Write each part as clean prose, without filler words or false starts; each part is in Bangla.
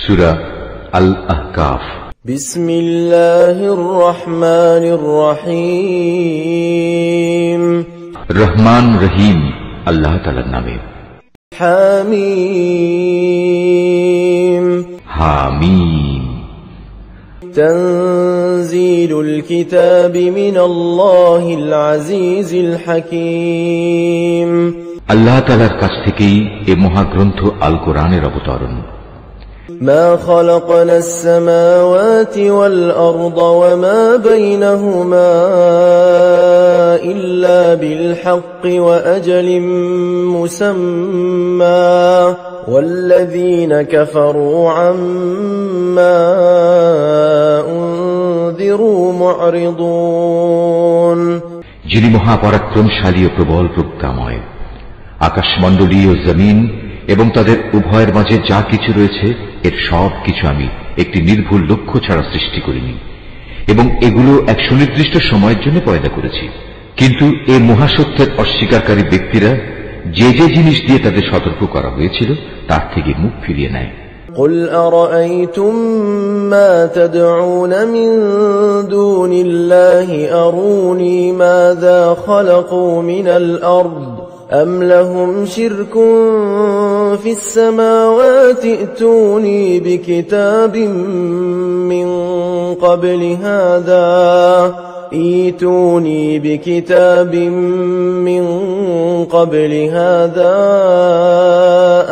সূরা আল আহকাফ। বিসমিল্লাহির রহমানির রহিম। রহমান রহিম আল্লাহ তাআলার নামে। হামিম। হামিম। তানজিলুল কিতাবি মিনাল্লাহিল আজিজিল হাকীম। আল্লাহ তাআলার কাছ থেকেই এই মহাগ্রন্থ আল কোরআনের অবতরণ। মা খালাকনাস সামাওয়াতি ওয়াল আরদা ওয়া মা বাইনাহুমা ইল্লা বিল হাক্কি ওয়া আজালিম মুসাম্মা ওয়াল্লাযীনা কাফারু আম্মা উনযিরু মু'রিদুন। যিনি মহাপরাক্রমশালী ও প্রবল প্রজ্ঞাময়। আকাশমণ্ডলী ও জমিন এবং তাদের উভয়ের মাঝে যা কিছু রয়েছে এর সব কিছু আমি একটি নির্ভুল লক্ষ্য ছাড়া সৃষ্টি করিনি, এবং এগুলো এক সুনির্দিষ্ট সময়ের জন্য পয়দা করেছি। কিন্তু এই মহাসত্যের অস্বীকারী ব্যক্তিরা যে যে জিনিস দিয়ে তাদের সতর্ক করা হয়েছিল তার থেকে মুখ ফিরিয়ে নেয়। قل أرأيتم ما تدعون من دون الله أروني ماذا خلقوا من الأرض أم لهم شرك في السماوات ائتوني بكتاب من قبل هذا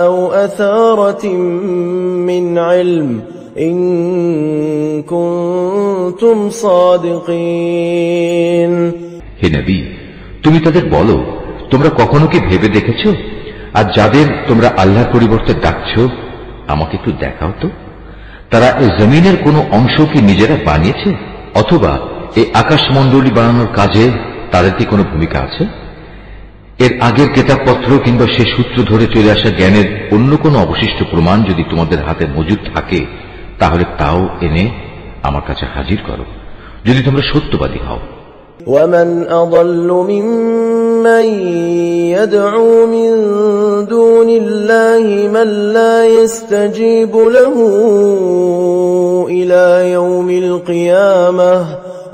أو أثارة من علم إن كنتم صادقين। হে নবী, তুমি তাদের বলো, তোমরা কখনো কি ভেবে দেখেছ, আর যাদের তোমরা আল্লাহর পরিবর্তে ডাকছ, আমাকে একটু দেখাও তো, তারা এই জমিনের কোনো অংশ কি নিজেরা বানিয়েছে, অথবা এই আকাশমণ্ডলী বানানোর কাজে তাদের কি কোনো ভূমিকা আছে? এর আগের কিতাবপত্র কিংবা সে সূত্র ধরে চলে আসা জ্ঞানের অন্য কোনো অবশিষ্ট প্রমাণ যদি তোমাদের হাতে মজুদ থাকে, তাহলে তাও এনে আমার কাছে হাজির করো, যদি তোমরা সত্যবাদী হও। ومن أضل ممن يدعو من دون الله من لا يستجيب له إلى يوم القيامة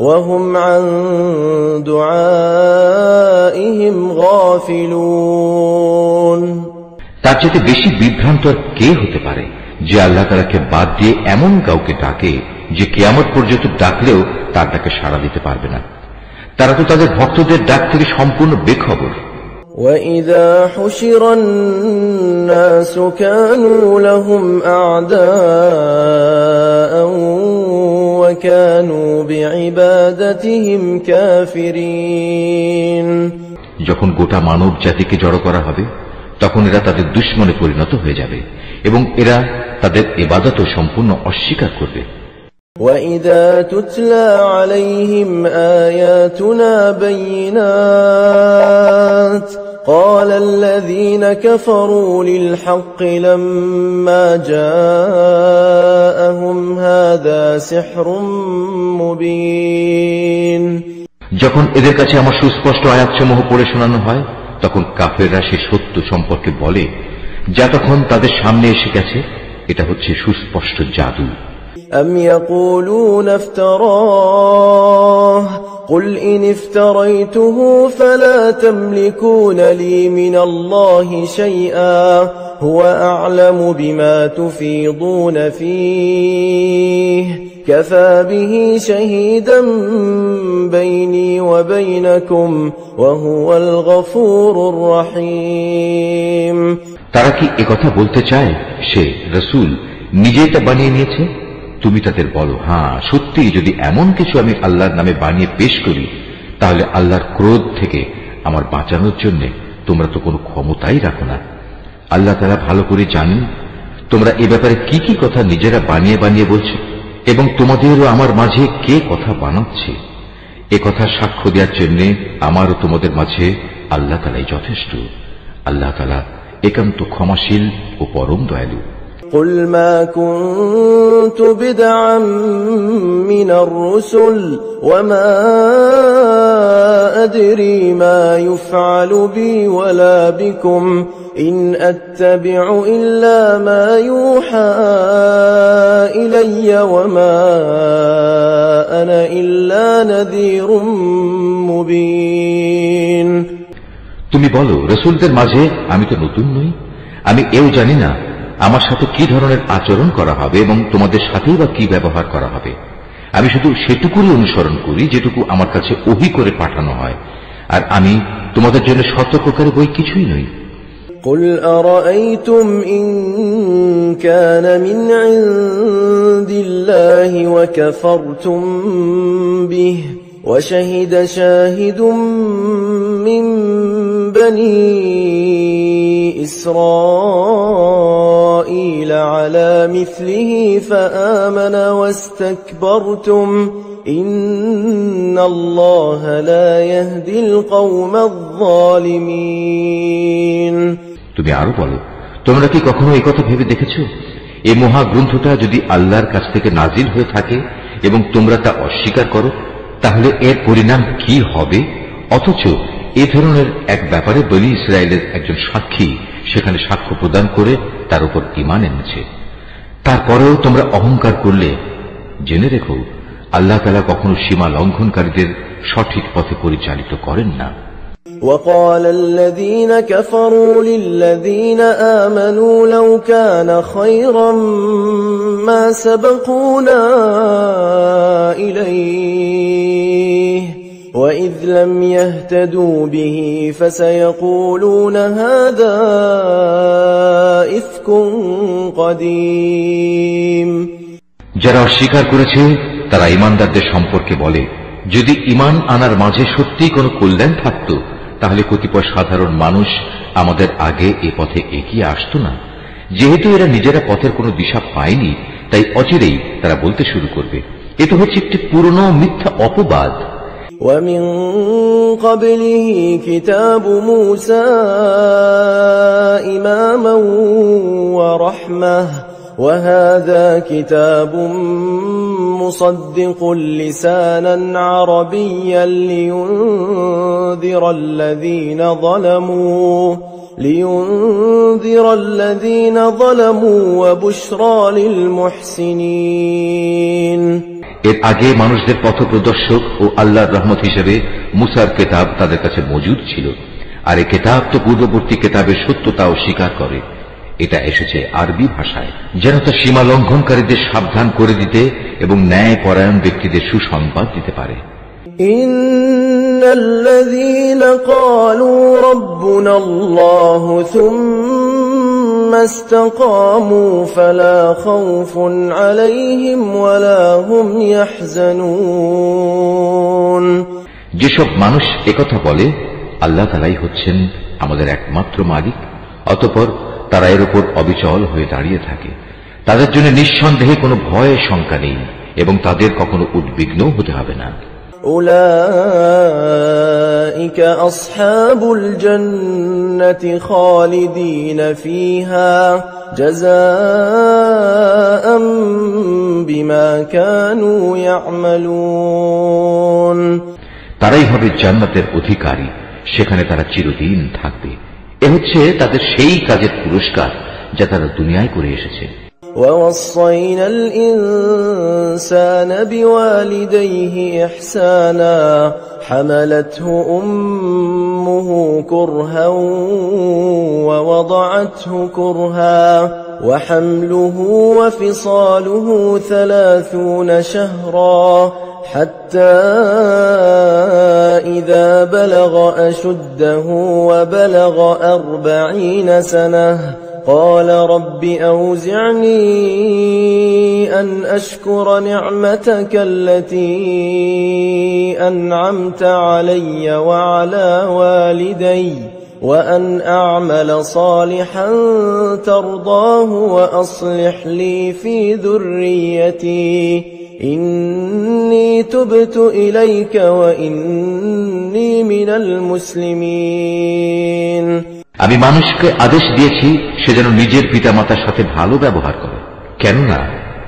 وهم عن دعائهم غافلون। তার চেয়ে বেশি বিভ্রান্ত আর কে হতে পারে যে আল্লাহ তাআলাকে বাদ দিয়ে এমন কাউকে ডাকে যে কিয়ামত পর্যন্ত ডাকলেও তার ডাকে সাড়া দিতে পারবে না। তারা তো তাদের ভক্তদের ডাক থেকে সম্পূর্ণ বেখবর। وَإِذَا حُشِرَ النَّاسُ كَانُوا لَهُمْ أَعْدَاءً وَكَانُوا بِعِبَادَتِهِمْ كَافِرِينَ। যখন গোটা মানব জাতিকে জড়ো করা হবে, তখন এরা তাদের দুশমনে পরিণত হয়ে যাবে এবং এরা তাদের ইবাদতও সম্পূর্ণ অস্বীকার করবে। وَإِذَا تُتْلَى عَلَيْهِمْ آيَاتُنَا بَيِّنَاتٍ قَالَ الَّذِينَ كَفَرُوا لِلْحَقِّ لَمَّا جَاءَهُمْ هَذَا سِحْرٌ مُبِينٌ। যখন এদের কাছে আমার সুস্পষ্ট আয়াতসমূহ পড়ে শোনানো হয়, তখন কাফেররা সে সত্য সম্পর্কে বলে যা তখন তাদের সামনে এসে গেছে, এটা হচ্ছে সুস্পষ্ট জাদু। أم يقولون افتراه قل إن افتريته فلا تملكون لي من الله شيئا هو أعلم بما تفيضون فيه كفى به شهيدا بيني وبينكم وهو الغفور الرحيم। তারা কি একথা বলতে চায় সে রাসূল নিজেই তা বানিয়ে নিয়েছে? তুমি তাদের বলো, হ্যাঁ সত্যি, যদি এমন কিছু আমি আল্লাহর নামে বানিয়ে পেশ করি, তাহলে আল্লাহর ক্রোধ থেকে আমার বাঁচানোর জন্য তোমরা তো কোনো ক্ষমতাই রাখো না। আল্লাহ তাআলা ভালো করে জানেন তোমরা এ ব্যাপারে কি কি কথা নিজেরা বানিয়ে বানিয়ে বলছো, এবং তোমাদেরও আমার মাঝে কে কথা বানাচ্ছে। এ কথা সাক্ষ্য দেওয়ার জন্য আমারও তোমাদের মাঝে আল্লাহ তাআলাই যথেষ্ট। আল্লাহ তাআলা একান্ত ক্ষমাশীল ও পরম দয়ালু। قل ما كنت بدعا من الرسل وما أدري ما يفعل بي ولا بكم إن أتبع إلا ما يوحى إلي وما أنا إلا نذير مبين তুমি বলো, রাসূলদের মাঝে আমি তো নতুন নই, আমি এও জানি না আমার সাথে কি ধরনের আচরণ করা হবে এবং তোমাদের সাথেই বা কি ব্যবহার করা হবে। আমি শুধু সেটুকুই অনুসরণ করি যেটুকু আমার কাছে ওহী করে পাঠানো হয়, আর আমি তোমাদের জন্য সতর্ককারী বই কিছুই নই। قل أرأيتم إن كان من عند الله وكفرتم به وشهد شاهد من بني إسرائيل على مثله فآمن واستكبرتم إن الله لا يهدي القوم الظالمين তুমি আরো বলো, তোমরা কি কখনো এই কথা ভেবে দেখেছ, এই মহাগ্রন্থটা যদি আল্লাহর কাছ থেকে নাজিল হয়ে থাকে এবং তোমরা তা অস্বীকার করো, তাহলে এর পরিণাম কি হবে? অথচ এ ধরনের এক ব্যাপারে বনী ইসরায়েলের একজন সাক্ষী সেখানে সাক্ষ্য প্রদান করে তার উপর ঈমান এনেছে। তারপরেও তোমরা অহংকার করলে, জেনে রেখো আল্লাহ তাআলা কখনো সীমা লঙ্ঘনকারীদের সঠিক পথে পরিচালিত করেন না। وقال الذين كفروا للذين آمنوا لو كان خيرا ما سبقونا إليه وإذ لم يهتدوا به فسيقولون هذا إفك قديم যারা অস্বীকার করেছে তারা ঈমানদারদের সম্পর্কে বলে, যদি ঈমান আনার মাঝে সত্যিই কোনো কল্যাণ থাকত তাহলে কতিপয় সাধারণ মানুষ আমাদের আগে এ পথে এগিয়ে আসত না। যেহেতু এরা নিজেরা পথের কোনো দিশা পায়নি, তাই অচিরেই তারা বলতে শুরু করবে, এ তো হচ্ছে একটি পুরনো মিথ্যা অপবাদ। ومن قبله كتاب موسى إماما ورحمة وهذا كتاب مصدق لسانا عربيا لينذر الذين ظلموا وبشرى للمحسنين এর আগে মানুষদের পথপ্রদর্শক ও আল্লাহর রহমত হিসেবে মুসার কিতাব তাদের কাছে মজুদ ছিল, আর এই কিতাব তো পূর্ববর্তী কিতাবের সত্যতাও স্বীকার করে। এটা এসেছে আরবি ভাষায়, যেন তা সীমা লঙ্ঘনকারীদের সাবধান করে দিতে এবং ন্যায় পরায়ণ ব্যক্তিদের সুসংবাদ দিতে পারে। ইন্নাল্লাযীনা ক্বালু রাব্বুনাল্লাহু সুম্মা ইসতাকামু ফালা খাউফুন আলাইহিম ওয়ালা হুম ইয়াহজানুন। যেসব মানুষ একথা বলে আল্লাহ তাআলাই হচ্ছেন আমাদের একমাত্র মালিক, অতঃপর তারা এর উপর অবিচল হয়ে দাঁড়িয়ে থাকে, তাদের জন্য নিঃসন্দেহে কোনো ভয় শঙ্কা নেই এবং তাদের কখনো উদ্বিগ্ন হতে হবে না। উলাইকা আসহাবুল জান্নাতি খালিদিনা ফিহা জাযাআম বিমা কানু ইয়ামালুন। তারাই হবে জান্নাতের অধিকারী, সেখানে তারা চিরদিন থাকবে। এ হচ্ছে তাদের সেই কাজের পুরস্কার যা তারা দুনিয়ায় করে এসেছে। ووصينا الإنسان بوالديه إحسانا حملته أمه كرها ووضعته كرها وحمله وفصاله 30 شهرا حتى إذا بلغ أشده وبلغ 40 سنة قال رب أوزعني أن أشكر نعمتك التي أنعمت علي وعلى والدي وأن أعمل صالحا ترضاه وأصلح لي في ذريتي إني تبت إليك وإني من المسلمين। আমি মানুষকে আদেশ দিয়েছি সে যেন নিজের পিতামাতার সাথে ভালো ব্যবহার করে, কেননা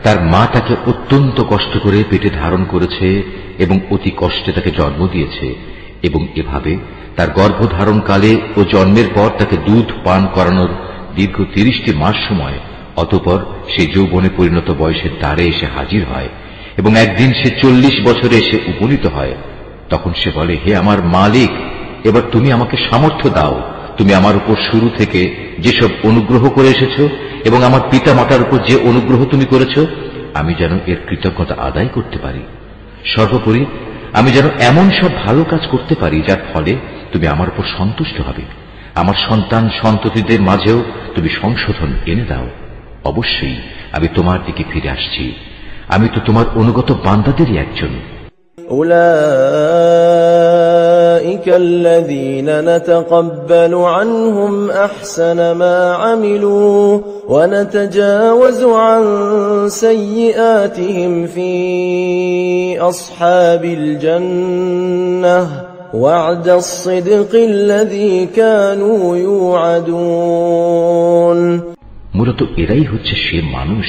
তার মা তাকে অত্যন্ত কষ্ট করে পেটে ধারণ করেছে এবং অতি কষ্টে তাকে জন্ম দিয়েছে, এবং এভাবে তার গর্ভধারণকালে ও জন্মের পর তাকে দুধ পান করানোর দীর্ঘ 30টি মাস সময় অতঃপর সে যৌবনে পরিণত বয়সের দ্বারে এসে হাজির হয় এবং একদিন সে 40 বছরে এসে উপনীত হয়। তখন সে বলে, হে আমার মালিক, এবার তুমি আমাকে সামর্থ্য দাও। তুমি আমার উপর শুরু থেকে যেসব অনুগ্রহ করে এসেছ এবং আমার পিতা মাতার উপর যে অনুগ্রহ তুমি করেছ, আমি যেন এর কৃতজ্ঞতা আদায় করতে পারি। সর্বোপরি আমি যেন এমন সব ভালো কাজ করতে পারি যার ফলে তুমি আমার উপর সন্তুষ্ট হবে। আমার সন্তান সন্ততিদের মাঝেও তুমি সংশোধন এনে দাও। অবশ্যই আমি তোমার দিকে ফিরে আসছি। আমি তো তোমার অনুগত বান্দাদেরই একজন। أولئك الذين نتقبل عنهم أحسن ما عملوا ونتجاوز عن سيئاتهم في أصحاب الجنة وعد الصدق الذي كانوا يوعدون। মূলত এরাই হচ্ছে সে মানুষ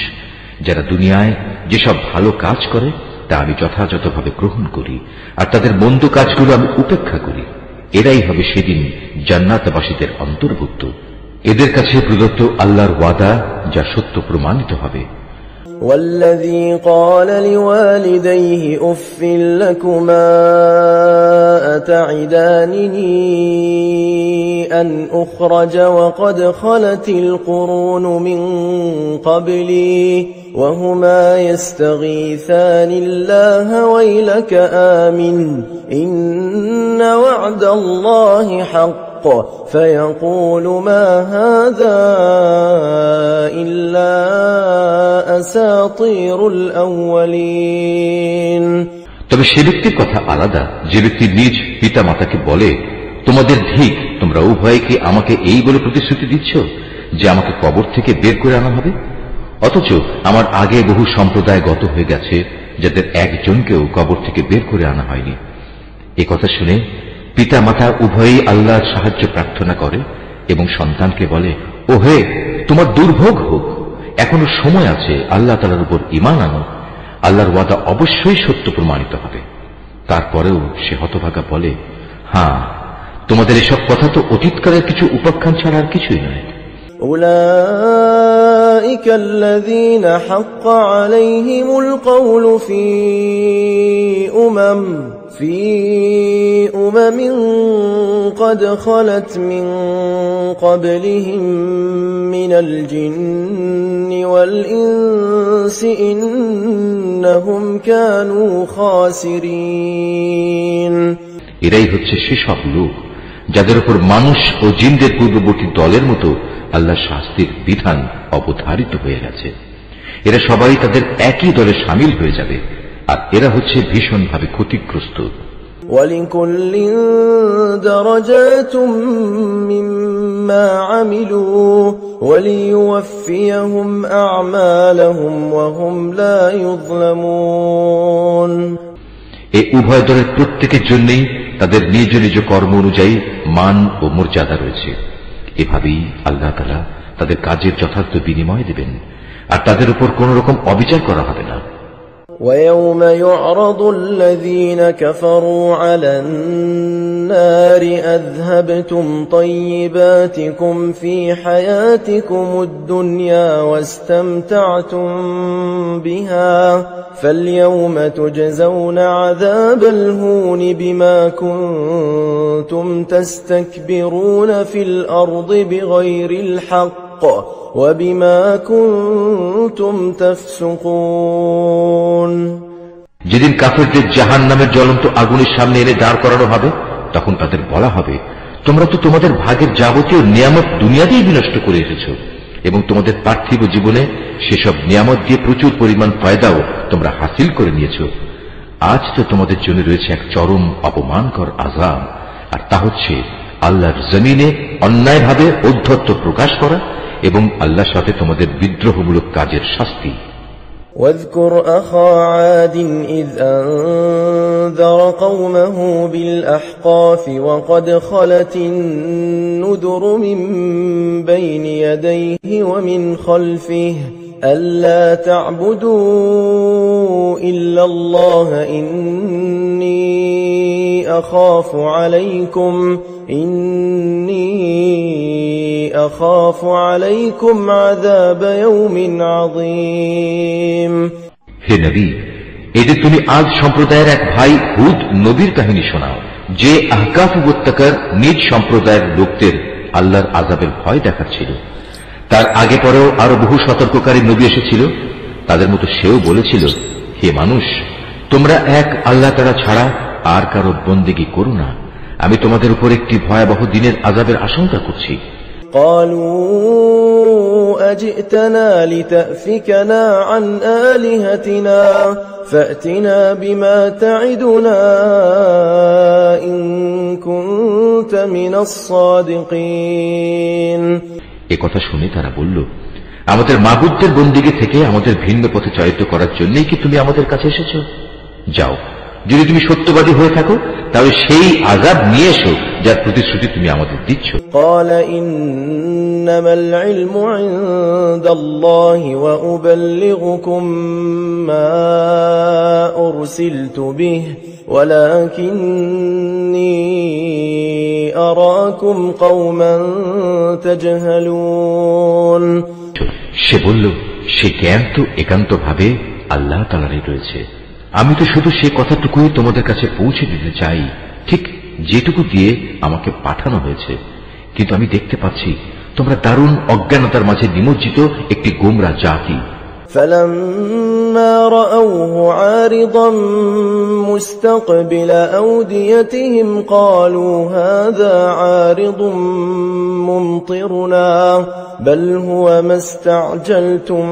যারা দুনিয়ায় যেসব ভালো কাজ করে তা আমি যথাযথভাবে গ্রহণ করি, আর তাদের মন্দ কাজগুলো আমি উপেক্ষা করি। এরাই হবে সেদিন জান্নাতবাসীদের অন্তর্ভুক্ত। এদের কাছে প্রদত্ত আল্লাহর ওয়াদা যা সত্য প্রমাণিত হবে। والذي قال لوالديه أف لكما أتعدانني أن أخرج وقد خلت القرون من قبلي وهما يستغيثان الله ويلك آمن إن وعد الله حق فيقول ما هذا إلا أساطير الأولين। তবে সে ব্যক্তির কথা আলাদা যে ব্যক্তি নিজ পিতা মাতাকে বলে, তোমাদের ধিক, তোমরা উভয়ে কি আমাকে এই বলে প্রতিশ্রুতি দিচ্ছ যে আমাকে কবর থেকে বের করে আনা হবে, অথচ আমার আগে বহু সম্প্রদায় গত হয়ে গেছে যাদের একজনকেও কবর থেকে বের করে আনা হয়নি। এ কথা শুনে পিতা মাতা উভয়েই আল্লাহর সাহায্য প্রার্থনা করে এবং সন্তানকে বলে, ও হে, তোমার দুর্ভোগ হোক, এখনো সময় আছে, আল্লাহ তাআলার উপর ঈমান আনো, আল্লাহর ওয়াদা অবশ্যই সত্য প্রমাণিত হবে। তারপরেও সে হতভাগা বলে, হ্যাঁ, তোমাদের এসব কথা তো অতীতকালের কিছু উপাখ্যান ছাড়া আর কিছুই নয়। أولئك الذين حق عليهم القول في أمم قد خلت من قبلهم من الجن والإنس إنهم كانوا خاسرين। এরাই হচ্ছে সেসব লোক যাদের উপর মানুষ ও জিনদের পূর্ববর্তী দলের মতো আল্লাহ শাস্তির বিধান অবধারিত হয়ে গেছে। এরা সবাই তাদের একই দলে শামিল হয়ে যাবে, আর এরা হচ্ছে ভীষণভাবে ক্ষতিগ্রস্ত। وَلِكُلٍّ دَرَجَاتٌ مِّمَّا عَمِلُوا وَلِيُوَفِّيَهُمْ أَعْمَالَهُمْ وَهُمْ لَا يُظْلَمُونَ। এই উভয় দলের প্রত্যেকের জন্যই তাদের নিজ নিজ কর্ম অনুযায়ী মান ও মর্যাদা রয়েছে। এভাবেই আল্লাহ তাআলা তাদের কাজের যথার্থ বিনিময় দেবেন, আর তাদের উপর কোন রকম অবিচার করা হবে না। وَيَوْمَ يُعْرَضُ الَّذِينَ كَفَرُوا عَلَى النَّارِ أَذْهَبْتُمْ طَيِّبَاتِكُمْ فِي حَيَاتِكُمُ الدُّنْيَا وَاسْتَمْتَعْتُمْ بِهَا فَالْيَوْمَ تُجْزَوْنَ عَذَابَ الْهُونِ بِمَا كُنتُمْ تَسْتَكْبِرُونَ فِي الْأَرْضِ بِغَيْرِ الْحَقِّ وَبِمَا كُنتُمْ تَفْسُقُونَ। যেদিন কাফেরদের জাহান্নামের জ্বলন্ত আগুনের সামনে এনে দাঁড় করানো হবে, তখন তাদের বলা হবে, তোমরা তো তোমাদের ভাগের যাবতীয় নিয়ামত দুনিয়াতেই বিনষ্ট করে এসেছো এবং তোমাদের পার্থিব জীবনে সেসব নিয়ামত দিয়ে প্রচুর পরিমাণ ফায়দাও তোমরা হাসিল করে নিয়েছ। আজ তো তোমাদের জন্য রয়েছে এক চরম অপমানকর আযাব, আর তা হচ্ছে আল্লাহর জমিনে অন্যায়ভাবে ঔদ্ধত্য প্রকাশ করা এবং আল্লাহর সাথে তোমাদের বিদ্রোহমূলক কাজের শাস্তি। واذكر أخا عاد إذ أنذر قومه بالأحقاف وقد خلت النذر من بين يديه ومن خلفه ألا تعبدوا إلا الله إني أخاف عليكم عذاب يوم عظيم হে নবী, এদের তুমি আজ সম্প্রদায়ের এক ভাই হুদ নবীর কাহিনী শোনাও, যে আহকাফ উপত্যকার নিজ সম্প্রদায়ের লোকদের আল্লাহর আযাবের ভয় দেখাচ্ছিল। তার আগে পরেও আরো বহু সতর্ককারী নবী এসেছিল। তাদের মতো সেও বলেছিল, হে মানুষ, তোমরা এক আল্লাহ তাআলা ছাড়া আর কারো বন্দেগী করো না, আমি তোমাদের উপর একটি ভয়াবহ দিনের আযাবের আশঙ্কা করছি। قالوا أجئتنا لتأفكنا عن آلهتنا فأتنا بما تعدنا إن كنت من الصادقين এ কথা শুনে তারা বলল, আমাদের মাবুদদের বন্দিগি থেকে আমাদের ভিন্ন পথে চালিত করার জন্যই কি তুমি আমাদের কাছে এসেছো? যাও, যদি তুমি সত্যবাদী হয়ে থাকো তাহলে সেই আযাব নিয়ে এসো যার প্রতিশ্রুতি তুমি আমাদের দিচ্ছ। قال إنما العلم عند الله وأبلغكم ما أرسلت به ولكني أراكم قوما تجهلون সে বলল, সে জ্ঞান তো একান্ত ভাবে আল্লাহ তাআলারই রয়েছে। আমি তো শুধু সে কথাটুকুই তোমাদের কাছে পৌঁছে দিতে চাই, ঠিক যেটুকু দিয়ে আমাকে পাঠানো হয়েছে। কিন্তু আমি দেখতে পাচ্ছি তোমরা দারুণ অজ্ঞানতার মাঝে নিমজ্জিত একটি গোমরা জাতি। فلما رأوه عارضا مستقبل أوديتهم قالوا هذا عارض ممطرنا بل هو ما استعجلتم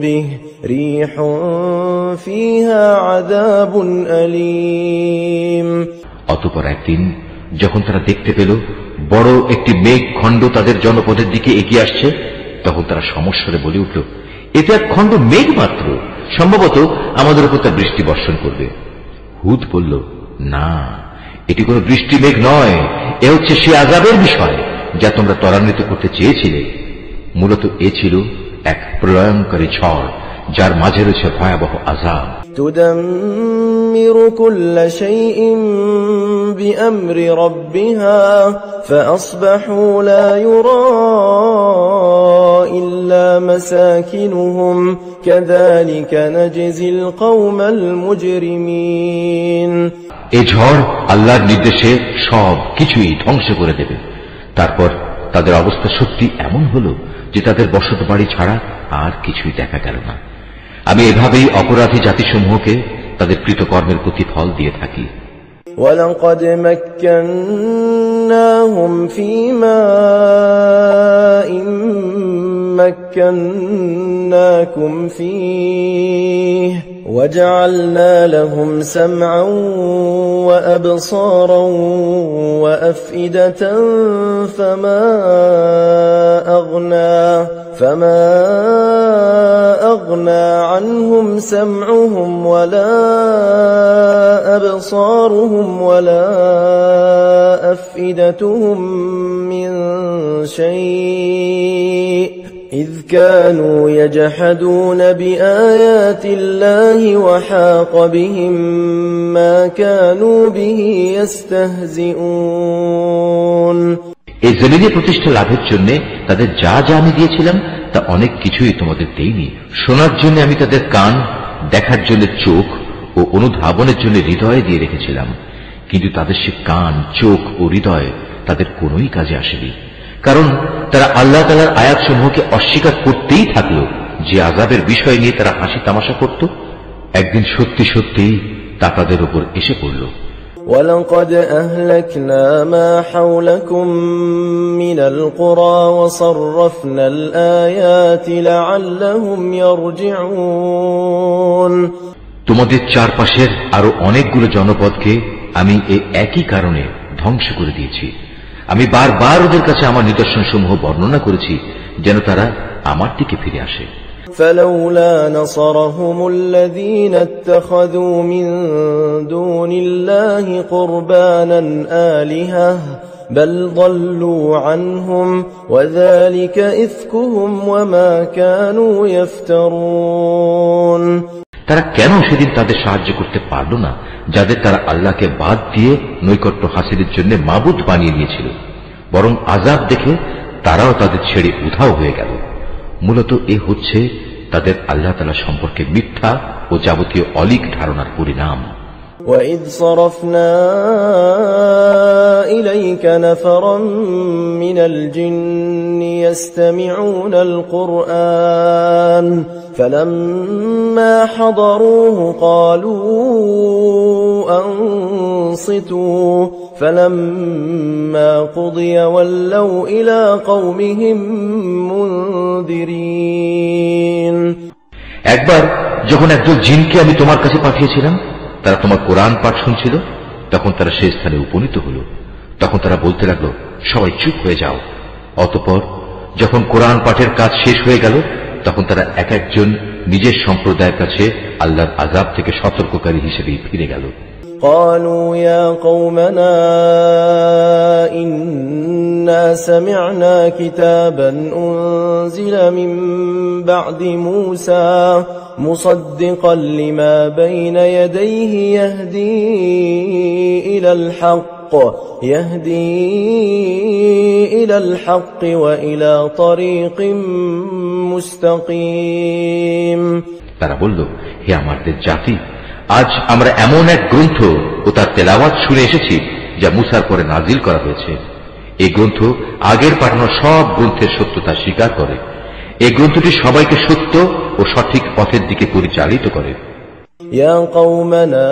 به ريح فيها عذاب أليم অতঃপর একদিন যখন তারা দেখতে পেল বড় একটি মেঘ খণ্ড তাদের জনপদের দিকে এগিয়ে আসছে, তখন তারা সমস্বরে বলে উঠল, এটা এক খণ্ড মেঘ মাত্র, সম্ভবত আমাদের উপর তা বৃষ্টি বর্ষণ করবে। হুদ বলল, না, এটি কোনো বৃষ্টি মেঘ নয়, এ হচ্ছে সে আযাবের বিষয় যা তোমরা ত্বরান্বিত করতে চেয়েছিলে। মূলত এ ছিল এক প্রলয়ঙ্কারী ঝড় যার মাঝে রয়েছে ভয়াবহ আযাব। تدمر كل شيء بأمر ربها فأصبحوا لا يرى إلا مساكنهم كذلك نجزي القوم المجرمين এ ঝড় আল্লাহর নির্দেশে সব কিছুই ধ্বংস করে দেবে। তারপর তাদের অবস্থা সত্যি এমন হলো যে তাদের বসত বাড়ি ছাড়া আর কিছুই দেখা গেল না। আমি এভাবেই অপরাধী জাতিসমূহকে তাদের কৃতকর্মের প্রতিফল দিয়ে থাকি। وَلَقَدْ مَكَّنَّاهُمْ فِي مَاءٍ مَكَّنَّاكُمْ فِيهِ وَجَعَلْنَا لَهُمْ سَمْعًا وَأَبْصَارًا وَأَفْئِدَةً فما أغنى عنهم سمعهم ولا أبصارهم ولا أفئدتهم من شيء إذ كانوا يجحدون بآيات الله وحاق بهم ما كانوا به يستهزئون এই জমিনে প্রতিষ্ঠা লাভের জন্য তাদের যা যা আমি দিয়েছিলাম তা অনেক কিছুই তোমাদের দেইনি। শোনার জন্য আমি তাদের কান, দেখার জন্য চোখ ও অনুধাবনের জন্য হৃদয় দিয়ে রেখেছিলাম, কিন্তু তাদের সে কান, চোখ ও হৃদয় তাদের কোনোই কাজে আসেনি, কারণ তারা আল্লাহ তাআলার আয়াতসমূহকে অস্বীকার করতেই থাকলো, যে আযাবের বিষয় নিয়ে তারা হাসি তামাশা করত। একদিন সত্যি সত্যি তা তাদের উপর এসে পড়ল। وَلَقَدْ أَهْلَكْنَا مَا حَوْلَكُمْ مِنَ الْقُرَى وَصَرَّفْنَا الْآيَاتِ لَعَلَّهُمْ يَرْجِعُونَ তোমাদের চারপাশের আরো অনেকগুলো জনপদকে আমি এই একই কারণে ধ্বংস করে দিয়েছি। আমি বারবার ওদের কাছে আমার নিদর্শনসমূহ বর্ণনা করেছি যেন তারা আমার দিকে ফিরে আসে। فلولا نصرهم الذين اتخذوا من دون الله قربانا آلهة بل ضلوا عنهم وذلك إفكهم وما كانوا يفترون তারা কেন সেদিন তাদের সাহায্য করতে পারল না, যাদের তারা আল্লাহকে বাদ দিয়ে নৈকট্য হাসিলের জন্য মাবুদ বানিয়ে নিয়েছিল? বরং আযাব দেখে তারাও তাদের ছেড়ে উধাও হয়ে গেল। মূলত এ হচ্ছে তাদের আল্লাহ তাআলা সম্পর্কে মিথ্যা ও যাবতীয় অলীক ধারণার পরিণাম। وَإِذْ صَرَفْنَا إِلَيْكَ نَفَرًا مِنَ الْجِنِّ يَسْتَمِعُونَ الْقُرْآنَ فَلَمَّا حَضَرُوهُ قَالُوا أَنصِتُوا فَلَمَّا قُضِيَ وَلَّوْا إِلَى قَوْمِهِمْ مُنذِرِينَ। একবার যখন একদল জিনকে আমি তোমার কাছে পাঠিয়েছিলাম, তারা তোমার কোরআন পাঠ শুনছিল, তখন তারা সেই স্থানে উপনীত হল। তখন তারা বলতে লাগলো, সবাই চুপ হয়ে যাও। অতঃপর যখন কোরআন পাঠের কাজ শেষ হয়ে গেল, তখন তারা এক একজন নিজের সম্প্রদায়ের কাছে আল্লাহর আযাব থেকে সতর্ককারী হিসেবে ফিরে গেল। قالوا يا قومنا إنا سمعنا كتابا أنزل من بعد موسى مصدقا لما بين يديه يهدي إلى الحق وإلى طريق مستقيم। তারা বলল, হে আমাদের জাতি, আজ আমরা এমন এক গ্রন্থ ও তার তেলাওয়াত শুনে এসেছি যা মুসার পরে নাজিল করা হয়েছে। এই গ্রন্থ আগের পাঠানো সব গ্রন্থের সত্যতা স্বীকার করে। এই গ্রন্থটি সবাইকে সত্য ও সঠিক পথের দিকে পরিচালিত করে। يا قومنا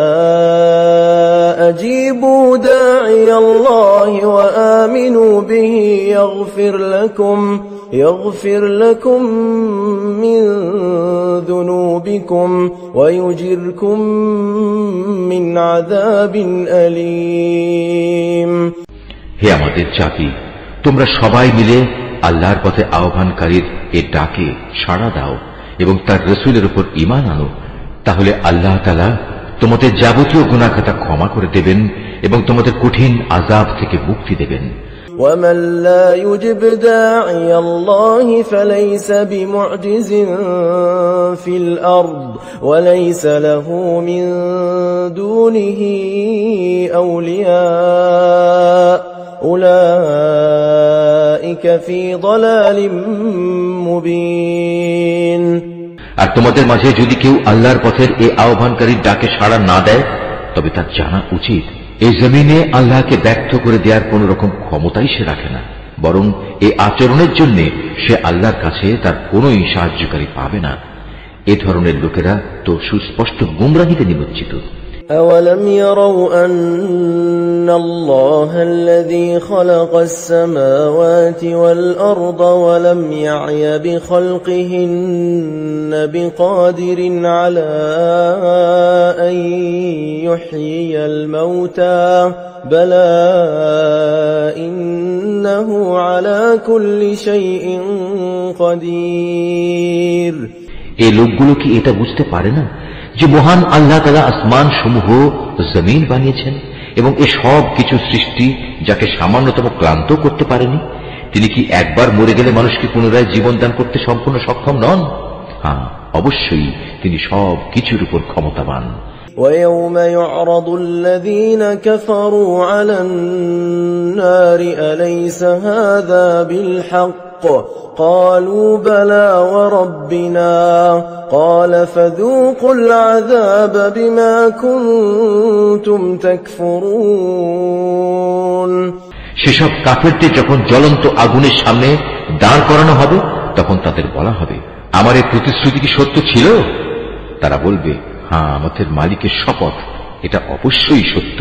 أجيبوا داعي الله وآمنوا به يغفر لكم من ذنوبكم ويجركم من عذاب أليم। হে আমাদের জাতি, তোমরা সবাই মিলে আল্লাহর পথে আহ্বানকারীর এ ডাকে সাড়া দাও এবং তার রাসূলের উপর ঈমান আনো, তাহলে আল্লাহ তাআলা তোমাদের যাবতীয় গুনাহ খাতা ক্ষমা করে দেবেন এবং তোমাদের কঠিন আযাব থেকে মুক্তি দেবেন। ومن لا يجب داعي الله فليس بمعجز في الأرض وليس له من دونه أولياء أولئك في ضلال مبين। আর তোমাদের মাঝে যদি কেউ আল্লাহর পথের এই আহ্বানকারীর ডাকে সাড়া না দেয়, তবে তার জানা উচিত এই জমিনে আল্লাহকে ব্যর্থ করে দেওয়ার কোন রকম ক্ষমতাই সে রাখে না, বরং এই আচরণের জন্য সে আল্লাহর কাছে তার কোনই সাহায্যকারী পাবে না। এ ধরনের লোকেরা তো সুস্পষ্ট গুমরাহিতে নিমজ্জিত। أولم يروا أن الله الذي خلق السماوات والأرض ولم يعي بخلقهن بقادر على أن يحيي الموتى بلى إنه على كل شيء قدير। এই লোকগুলো কি এটা বুঝতে পারে না যে মহান আল্লাহ তাআলা আসমান সমূহ জমিন বানিয়েছেন এবং এ সব কিছু সৃষ্টি যাকে সামান্যতম ক্লান্ত করতে পারেনি? তিনি কি একবার মরে গেলে মানুষকে পুনরায় জীবন দান করতে সম্পূর্ণ সক্ষম নন? হ্যাঁ, অবশ্যই তিনি সব কিছুর উপর ক্ষমতাবান। ويوم يعرض الذين كفروا على النار أليس هذا بالحق قالوا بلى وربنا قال فذوقوا العذاب بما كنتم تكفرون। সেসব কাফেরদের যখন জ্বলন্ত আগুনের সামনে দাঁড় করানো হবে, তখন তাদের বলা হবে, আমার এই প্রতিশ্রুতি কি সত্য ছিল? তারা বলবে, হ্যাঁ, আমাদের মালিকের শপথ, এটা অবশ্যই সত্য।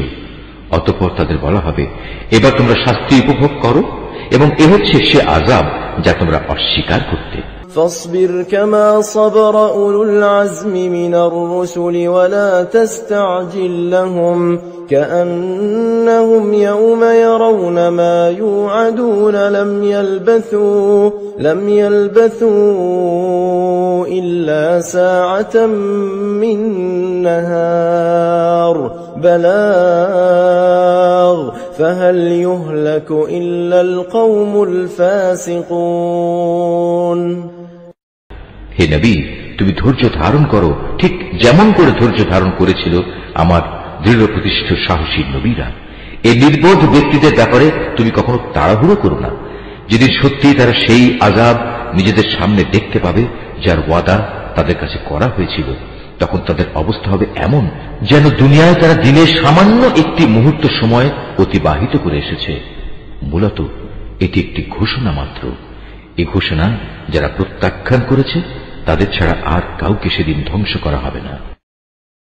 অতঃপর তাদের বলা হবে, এবার তোমরা শাস্তি উপভোগ করো, এবং এ হচ্ছে সে আযাব যা তোমরা অস্বীকার করতে। فاصبر كما صبر أولو العزم من الرسل ولا تستعجل لهم كأنهم يوم يرون ما يوعدون لم يلبثوا إلا ساعة من نهار بلاغ فهل يهلك إلا القوم الفاسقون। হে নবী, তুমি ধৈর্য ধারণ করো, ঠিক যেমন করে ধৈর্য ধারণ করেছিল আমার দৃঢ় প্রতিষ্ঠিত সাহসী নবীরা। এই নির্বোধ ব্যক্তিদের ব্যাপারে তুমি কখনো তাড়াহুড়ো করো না। যেদিন সত্যি তারা সেই আযাব নিজেদের সামনে দেখতে পাবে যার ওয়াদা তাদের কাছে করা হয়েছিল, তখন তাদের অবস্থা হবে এমন যেন দুনিয়ায় তারা দিনের সামান্য একটি মুহূর্ত সময় অতিবাহিত করে এসেছে। মূলত এটি একটি ঘোষণা মাত্র। এই ঘোষণা যারা প্রত্যাখ্যান করেছে তাদের ছাড়া আর কাউকে সেদিন ধ্বংস করা হবে না।